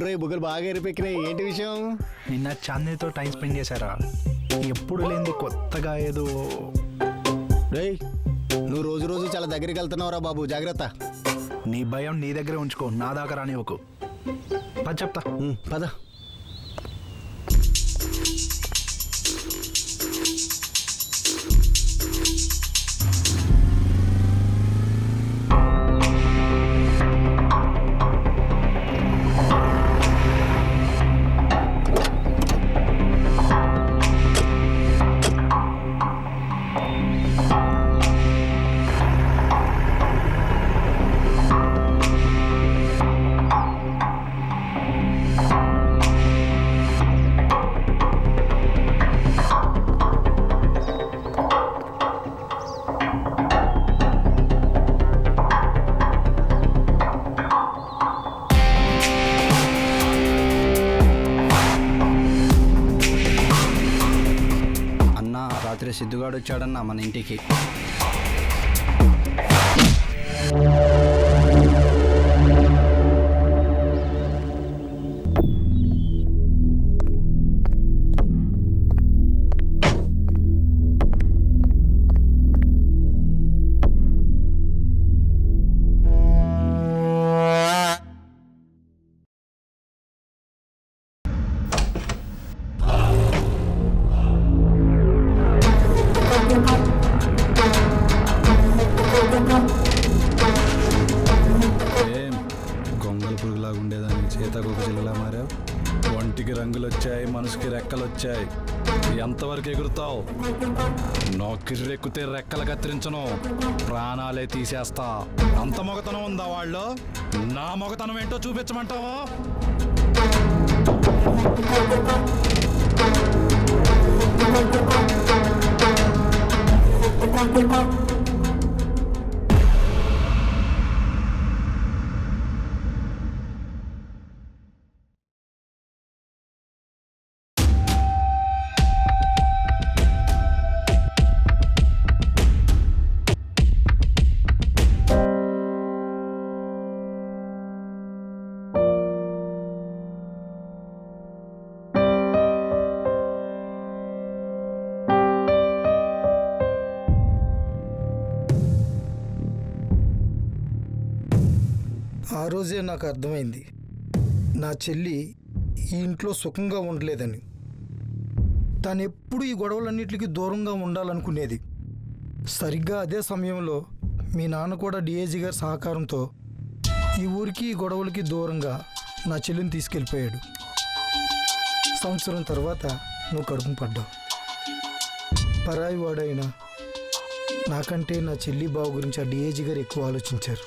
ఏంట్రో ఈ బుగ్గలు బాగా ఎరిపెక్కినాయి. ఏంటి విషయం? నిన్న చాందీతో టైం స్పెండ్ చేశారా? ఎప్పుడు లేని కొత్తగా ఏదో. రేయ్, నువ్వు రోజు రోజు చాలా దగ్గరికి వెళ్తున్నావురా బాబు, జాగ్రత్త. నీ భయం నీ దగ్గరే ఉంచుకో, నా దాకా రానివ్వకు. పద చెప్తా. పద. రాత్రి సిద్ధుగాడు వచ్చాడన్నా మన ఇంటికి. ఒంటికి రంగులు వచ్చాయి, మనసుకి రెక్కలు వచ్చాయి. ఎంతవరకు ఎగురుతావు? నొక్కిరెక్కితే రెక్కలు కత్తిరించను, ప్రాణాలే తీసేస్తా. అంత మొగతనం ఉందా వాళ్ళు? నా మొగతనం ఏంటో చూపించమంటావా? ఆ రోజే నాకు అర్థమైంది, నా చెల్లి ఈ ఇంట్లో సుఖంగా ఉండలేదని. తాను ఎప్పుడు ఈ గొడవలన్నిటికీ దూరంగా ఉండాలనుకునేది. సరిగ్గా అదే సమయంలో మీ నాన్న కూడా డిఐజీ గారి సహకారంతో ఈ ఊరికి ఈ గొడవలకి దూరంగా నా చెల్లిని తీసుకెళ్ళిపోయాడు. సంవత్సరం తర్వాత నువ్వు కడుపు పడ్డావు. పరాయి వాడైనా నాకంటే నా చెల్లి బావు గురించి ఆ డిఐజీ గారు ఎక్కువ ఆలోచించారు.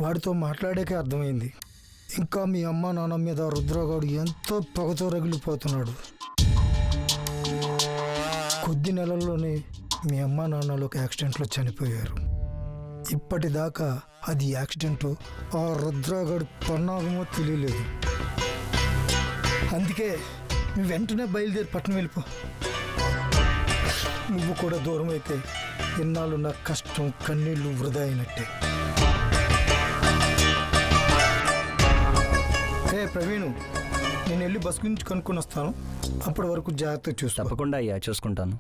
వాడితో మాట్లాడాకే అర్థమైంది, ఇంకా మీ అమ్మ నాన్న మీద రుద్రగాడు ఎంతో పొగతో రగిలిపోతున్నాడు. కొద్ది నెలల్లోనే మీ అమ్మ నాన్నలు ఒక యాక్సిడెంట్లో చనిపోయారు. ఇప్పటిదాకా అది యాక్సిడెంట్, ఆ రుద్రగాడు పన్నాగమో తెలియలేదు. అందుకే నువ్వు వెంటనే బయలుదేరి పట్టణం వెళ్ళిపో. నువ్వు కూడా దూరం అయితే ఎన్నాళ్ళు నా కష్టం కన్నీళ్ళు వృధా అయినట్టే. ప్రవీణు, నేను వెళ్ళి బస్ గురించి కనుక్కొని వస్తాను. అప్పటి వరకు జాగ్రత్తగా చూస్తా. తప్పకుండా అయ్యా, చూసుకుంటాను.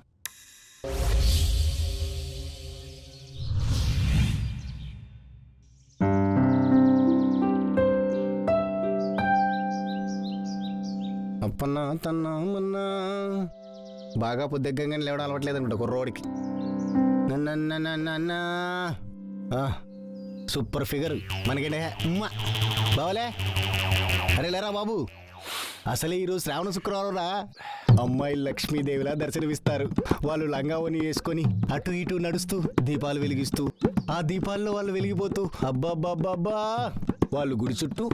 అప్పన్నా తన్నా మన్నా బాగా పొద్దుగానే లేవడం అలవట్లేదు అనుకుంటా కుర్రోడికి. సూపర్ ఫిగర్ మనకంటే బావలే. అరే లేరా బాబు, అసలే ఈరోజు శ్రావణ శుక్రవారం రా. అమ్మాయిలు లక్ష్మీదేవిలా దర్శనమిస్తారు. వాళ్ళు లంగావని వేసుకొని అటు ఇటు నడుస్తూ దీపాలు వెలిగిస్తూ, ఆ దీపాల్లో వాళ్ళు వెలిగిపోతూ, అబ్బాబ్బాబ్బా వాళ్ళు గుడి చుట్టూ,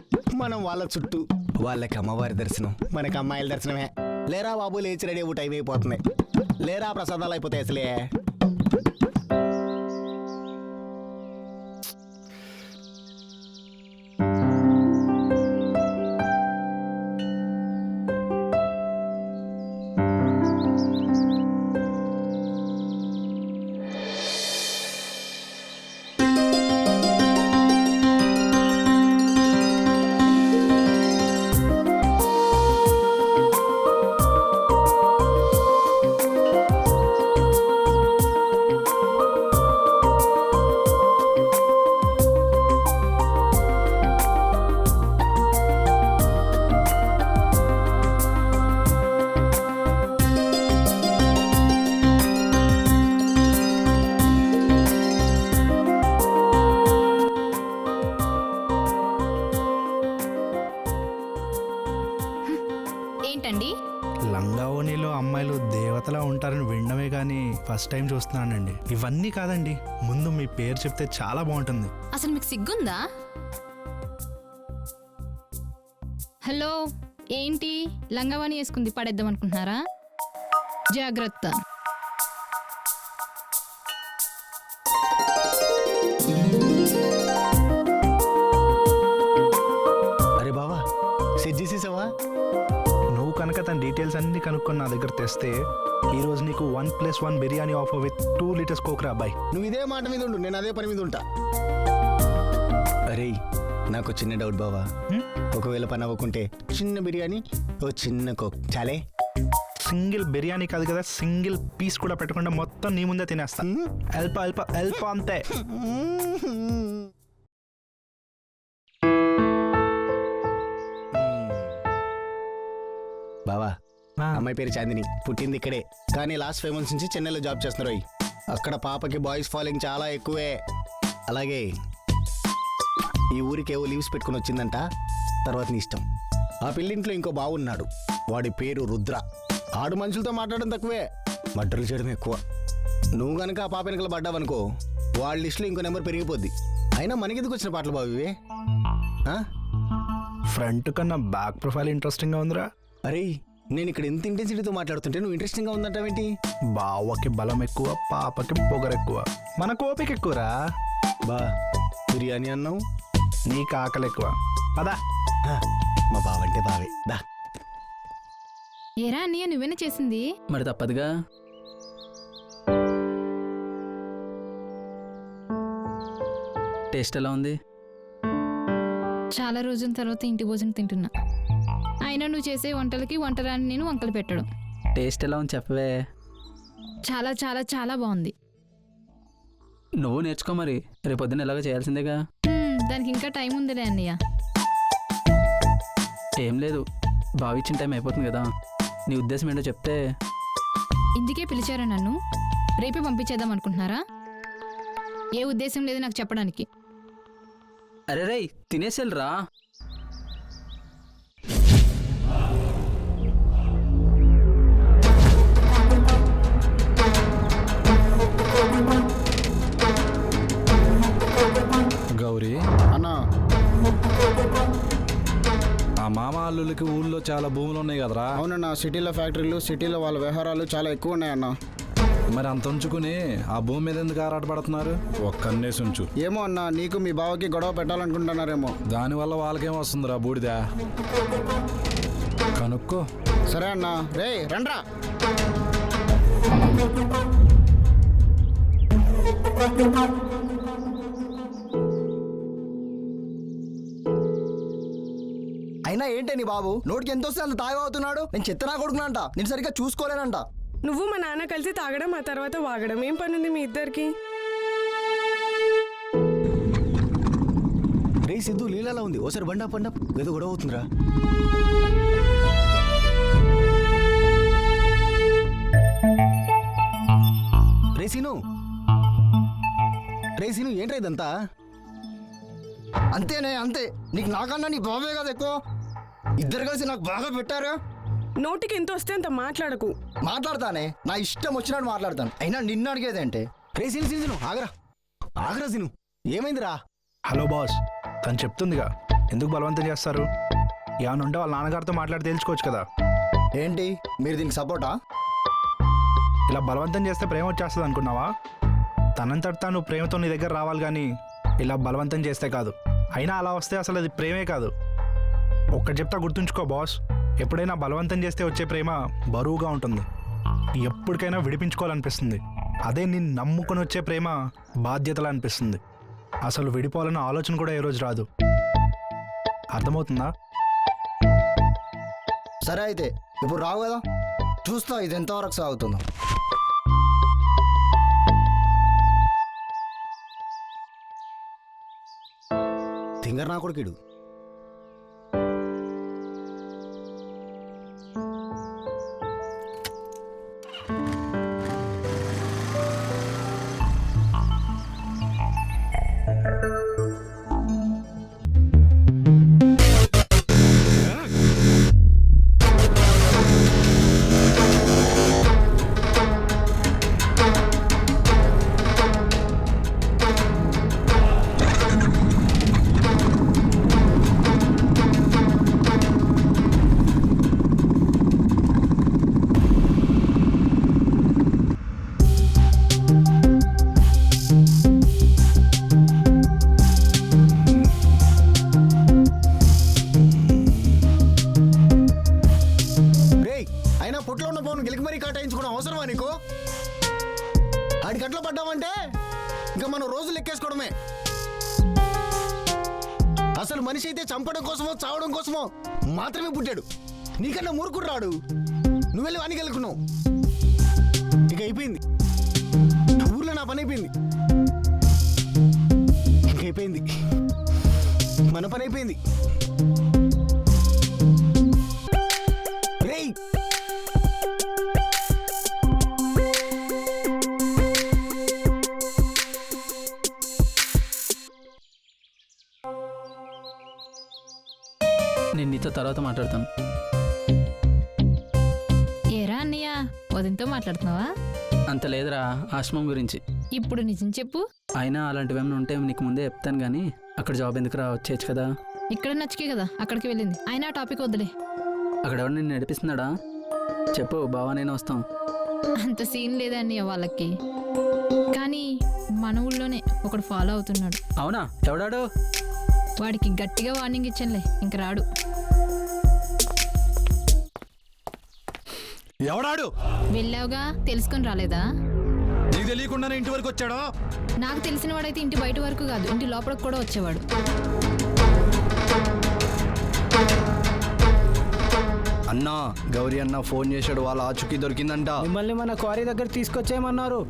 మనం వాళ్ళ చుట్టూ. వాళ్ళకి అమ్మవారి దర్శనం, మనకి అమ్మాయిల దర్శనమే. లేరా బాబు, లేచి రెడీ అవ్వు, టైం అయిపోతుంది. లేరా, ప్రసాదాలు అయిపోతాయి అసలే. ఫస్ట్ టైం చూస్తున్నానండి. ఇవన్నీ కాదండి, ముందు మీ పేరు చెప్తే చాలా బాగుంటుంది. అసలు మీకు సిగ్గుందా? హలో, ఏంటి లంగావాణి వేసుకుంది పడేద్దాం అనుకుంటున్నారా? జాగ్రత్త. అరే బావా, సెట్ చేసేసావా? నువ్వు కనుక తన డీటెయిల్స్ అన్ని కనుక్కొని నా దగ్గర తెస్తే ఈరోజు నీకు 1+1 biryani offer with 2 litres coke రా అబ్బాయి. నువ్వు ఇదే మాట మీద ఉండు, నేను అదే పని మీద ఉంటా. అరే నాకు చిన్న డౌట్ బావా, ఒకవేళ పని అవ్వకుంటే చిన్న బిర్యానీ ఓ చిన్న కోక్ చాలే. సింగిల్ బిర్యానీ కాదు కదా, సింగిల్ పీస్ కూడా పెట్టకుండా మొత్తం నీ ముందే తినేస్తా. అల్ప అల్ప అల్ప అంతే. బావా, అమ్మాయి పేరు చాందిని, పుట్టింది ఇక్కడే కానీ లాస్ట్ 5 months నుంచి చెన్నైలో జాబ్ చేస్తున్నారు. అక్కడ పాపకి బాయ్స్ ఫాలోయింగ్ చాలా ఎక్కువే. అలాగే ఈ ఊరికి ఏవో లీవ్స్ పెట్టుకుని వచ్చిందంట. తర్వాత నీ ఇష్టం. ఆ పిల్లింట్లో ఇంకో బావున్నాడు, వాడి పేరు రుద్ర. ఆడు మనుషులతో మాట్లాడడం తక్కువే, మర్డర్లు చేయడం ఎక్కువ. నువ్వు కనుక ఆ పాప వెనకలు పడ్డావనుకో, వాళ్ళ లిస్టులో ఇంకో నెంబర్ పెరిగిపోద్ది. అయినా మనకెందుకు వచ్చిన పాటలు బాబు ఇవే? ఫ్రంట్ కన్నా బ్యాక్ ప్రొఫైల్ ఇంట్రెస్టింగ్ గా ఉందిరా. అరే నేను ఇక్కడ ఎంత ఇంటెన్సిటీతో మాట్లాడుతుంటే నువ్వు ఇంట్రెస్టింగ్గా ఉందంటావేంటి? బావకి బలం ఎక్కువ, పాపకి పొగరు ఎక్కువ, మనకు ఓపిక ఎక్కువరా. బా బిర్యానీ అన్నావు, నీకు ఆకలి ఎక్కువ. పదా మా బావంటే బావే దా. ఏరా అన్నయ్య, నువ్వేనా చేసింది? మరి తప్పదుగా. టేస్ట్ ఎలా ఉంది? చాలా రోజుల తర్వాత ఇంటి భోజనం తింటున్నా. అయినా నువ్వు చేసే వంటలకి వంటరాని నేను వంకలు పెట్టడం. టేస్ట్ ఎలా ఉంది చెప్పవే. చాలా చాలా చాలా బాగుంది. నువ్వు నేర్చుకో మరి, రేపొద్దున ఎలాగో చేయాల్సిందేగా. దానికి ఇంకా టైం ఉందిలే అన్నయ్య. ఏం లేదు, భావించిన టైం అయిపోతుంది కదా. నీ ఉద్దేశం ఏంటో చెప్తే. ఇందుకే పిలిచారా నన్ను? రేపే పంపించేద్దాం అనుకుంటున్నారా? ఏ ఉద్దేశం లేదు నాకు చెప్పడానికి. అరే రేయ్, తినేసేళ్ళరా. గౌరీ అన్నా, ఆ మామ అల్లులకి ఊళ్ళో చాలా భూములు ఉన్నాయి కదరా. అవునన్నా, సిటీలో ఫ్యాక్టరీలు, సిటీలో వాళ్ళ వ్యవహారాలు చాలా ఎక్కువ ఉన్నాయన్న. మరి అంత ఉంచుకుని ఆ భూమి మీద ఎందుకు ఆరాటపడుతున్నారు? ఒక్కన్నేసి ఉంచు. ఏమో అన్నా, నీకు మీ బావకి గొడవ పెట్టాలనుకుంటున్నారేమో. దానివల్ల వాళ్ళకేం వస్తుందిరా బూడిదా. కనుక్కో. సరే అన్నా, రే రండ్రా. అయినా ఏంటే నీ బాబు నోటికి ఎంత వస్తే అంత తాగవుతున్నాడు. నేను చెత్తనా కొడుకునంట, నేను సరిగ్గా చూసుకోలేనంట. నువ్వు మా నాన్న కలిసి తాగడం, ఆ తర్వాత వాగడం. ఏం పని ఉంది మీ ఇద్దరికి? రే సిద్ధు లీలాలా ఉంది, ఓసారి బండా పండా ఏదో గొడవ అవుతుందిరా. రేసీను ఏంట్రా ఇదంతా? అంతేనే అంతే, నీకు నాకన్నా నీ బాబే కదా ఎక్కువ. ఇద్దరు కలిసి నాకు బాగా పెట్టారు. నోటికి ఎంత వస్తే అంత మాట్లాడకు. మాట్లాడతానే, నా ఇష్టం వచ్చినట్టు మాట్లాడతాను. అయినా నిన్ను అడిగేదేంటే. రేసీను ఆగరా ఆగరా సీను, ఏమైందిరా? హలో బాస్, తను చెప్తుందిగా, ఎందుకు బలవంతం చేస్తారు? ఏమైనా ఉంటే వాళ్ళ నాన్నగారితో మాట్లాడి తెలుసుకోవచ్చు కదా. ఏంటి మీరు దీనికి సపోర్టా? ఇలా బలవంతం చేస్తే ప్రేమ వచ్చేస్తుంది అనుకున్నావా? తనంతట తాను ప్రేమతో నీ దగ్గర రావాలి కానీ ఇలా బలవంతం చేస్తే కాదు. అయినా అలా వస్తే అసలు అది ప్రేమే కాదు. ఒక్కటి చెప్తా గుర్తుంచుకో బాస్, ఎప్పుడైనా బలవంతం చేస్తే వచ్చే ప్రేమ బరువుగా ఉంటుంది, ఎప్పటికైనా విడిపించుకోవాలనిపిస్తుంది. అదే నిన్ను నమ్ముకొని వచ్చే ప్రేమ బాధ్యతలా అనిపిస్తుంది. అసలు విడిపోవాలన్న ఆలోచన కూడా ఏ రోజు రాదు. అర్థమవుతుందా? సరే అయితే ఇప్పుడు రావు కదా, చూస్తా ఇది ఎంతవరకు సాగుతుందో. తింగర్ నా కొడుకుడు. ఇంకా మనం రోజులు ఎక్కేసుకోవడమే. అసలు మనిషి అయితే చంపడం కోసమో చావడం కోసమో మాత్రమే పుట్టాడు. నీకన్నా మూర్ఖుడు రాడు, నువ్వు వెళ్ళి వానికి వెళ్ళుకున్నావు. ఇక అయిపోయింది, ఊర్లో నా పని అయిపోయింది. ఇంక అయిపోయింది, మన పని అయిపోయింది. రేయ్ నేను నీతో తర్వాత మాట్లాడతాను. ఏరా అన్నయ్య, వదినతో మాట్లాడుతున్నావా? అంత లేదురా, ఆశ్రమం గురించి. ఇప్పుడు నిజం చెప్పు. అయినా అలాంటివేమైనా ఉంటే నీకు ముందే చెప్తాను కానీ అక్కడ జాబ్ ఎందుకురా, వచ్చేయచ్చు కదా. ఇక్కడ నచ్చికే కదా అక్కడికి వెళ్ళింది. అయినా ఆ టాపిక్ వద్దులే. అక్కడ ఎవరు నేను నడిపిస్తున్నాడా చెప్పు, బావా నేను వస్తాం. అంత సీన్ లేదన్నయ్య వాళ్ళకి. కానీ మన ఊళ్ళోనే ఒకడు ఫాలో అవుతున్నాడు. అవునా, ఎవడాడు? వాడికి గట్టిగా వార్నింగ్ ఇచ్చానులే, ఇంక రాడు. ఎవడాడు? వెళ్ళావుగా, తెలుసుకొని రాలేదా? నీకు తెలియకుండానే ఇంటి వరకు వచ్చాడో? నాకు తెలిసిన వాడైతే ఇంటి బయట వరకు కాదు, ఇంటి లోపలికి కూడా వచ్చేవాడు. అన్నా, గౌరీ అన్న ఫోన్ చేశాడు, వాళ్ళ ఆచుకి దొరికిందంట. మిమ్మల్ని మన క్వారీ దగ్గర తీసుకొచ్చేయమన్నారు.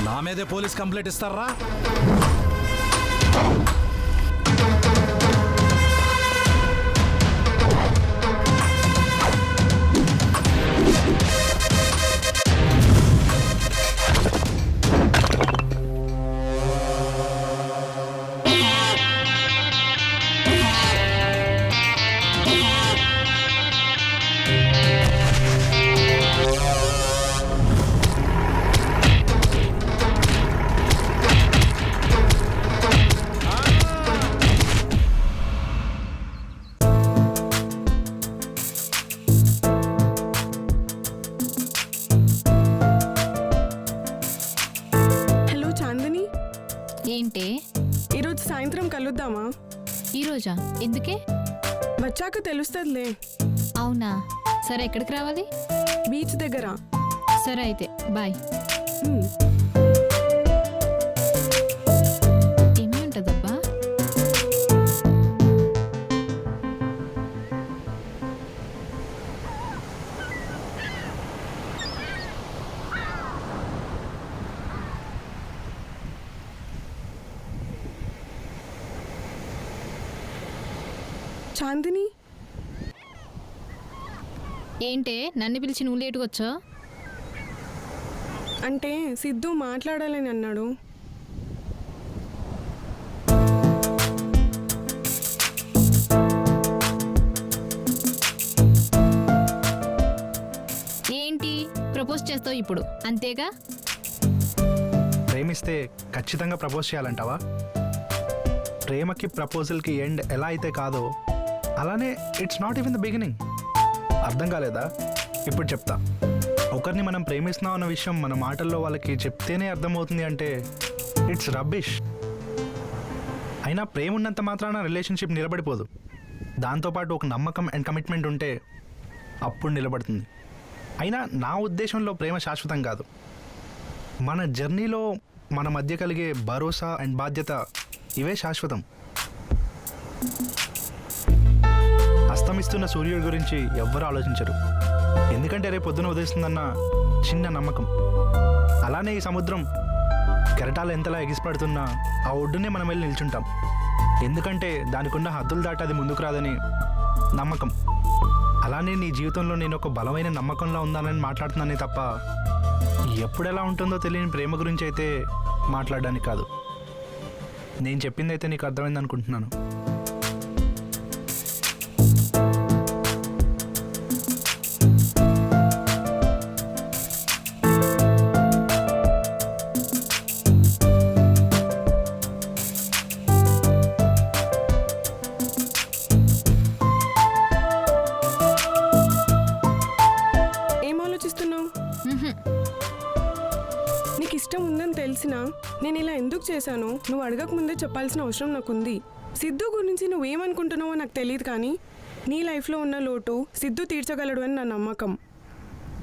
నా మీదే పోలీస్ కంప్లైంట్ ఇస్తారా? హలో చాందిని, ఏంటే? ఈరోజు సాయంత్రం కలుద్దామా? ఈరోజా? ఎందుకే? వచ్చాక తెలుస్తుందిలే. అవునా, సరే. ఎక్కడికి రావాలి? బీచ్ దగ్గర. సరే అయితే, బాయ్. ఏమి ఉంటుందబ్బా? చాందిని, ఏంటే నన్ను పిలిచి నువ్వు లేటుగా వచ్చావు? అంటే సిద్ధు మాట్లాడాలని అన్నాడు. ఏంటి ప్రపోజ్ చేస్తావు ఇప్పుడు అంతేగా? ప్రేమిస్తే ఖచ్చితంగా ప్రపోజ్ చేయాలంటావా? ప్రేమకి ప్రపోజల్కి ఎండ్ ఎలా అయితే కాదో అలానే it's not even the beginning. అర్థం కాలేదా? ఇప్పుడు చెప్తా. ఒకరిని మనం ప్రేమిస్తున్నాం అన్న విషయం మన మాటల్లో వాళ్ళకి చెప్తేనే అర్థమవుతుంది అంటే ఇట్స్ రబ్బిష్. అయినా ప్రేమ ఉన్నంత మాత్రాన రిలేషన్షిప్ నిలబడిపోదు. దాంతోపాటు ఒక నమ్మకం అండ్ కమిట్మెంట్ ఉంటే అప్పుడు నిలబడుతుంది. అయినా నా ఉద్దేశంలో ప్రేమ శాశ్వతం కాదు. మన జర్నీలో మన మధ్య కలిగే భరోసా అండ్ బాధ్యత ఇవే శాశ్వతం. అస్తమిస్తున్న సూర్యుడి గురించి ఎవ్వరూ ఆలోచించరు, ఎందుకంటే రేపు పొద్దున ఉదయిస్తుందన్న చిన్న నమ్మకం. అలానే ఈ సముద్రం కెరటాలు ఎంతలా ఎగిసిపడుతున్నా ఆ ఒడ్డునే మనం వెళ్ళి నిల్చుంటాం, ఎందుకంటే దానికున్న హద్దులు దాటి అది ముందుకు రాదని నమ్మకం. అలానే నీ జీవితంలో నేను ఒక బలమైన నమ్మకంలో ఉందానని మాట్లాడుతున్నానే తప్ప ఎప్పుడెలా ఉంటుందో తెలియని ప్రేమ గురించి అయితే మాట్లాడడానికి కాదు. నేను చెప్పింది అయితే నీకు అర్థమైంది అనుకుంటున్నాను. ఏం ఆలోచిస్తున్నావు? నీకు ఇష్టం ఉందని తెలిసినా నేను ఇలా ఎందుకు చేశానో నువ్వు అడగక ముందే చెప్పాల్సిన అవసరం నాకుంది. సిద్ధు గురించి నువ్వేమనుకుంటున్నావో నాకు తెలియదు, కానీ నీ లైఫ్లో ఉన్న లోటు సిద్ధు తీర్చగలడు అని నా నమ్మకం.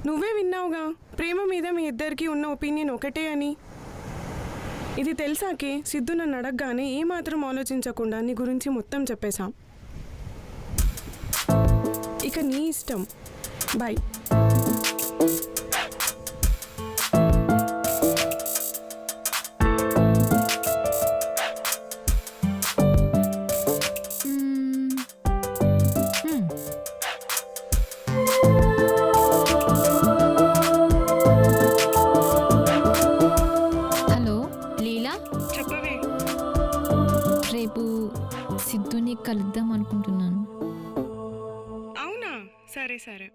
నువ్వే విన్నావుగా ప్రేమ మీద మీ ఇద్దరికి ఉన్న ఒపీనియన్ ఒకటే అని. ఇది తెలిసాకే సిద్ధు నన్ను అడగగానే ఏమాత్రం ఆలోచించకుండా నీ గురించి మొత్తం చెప్పేశాం. ఇక నీ ఇష్టం. బాయ్. హలో లీలా, చెప్పవే. రేపు సిద్ధుని కలుద్దాం అనుకుంటున్నాను. అవునా? సరే సరే.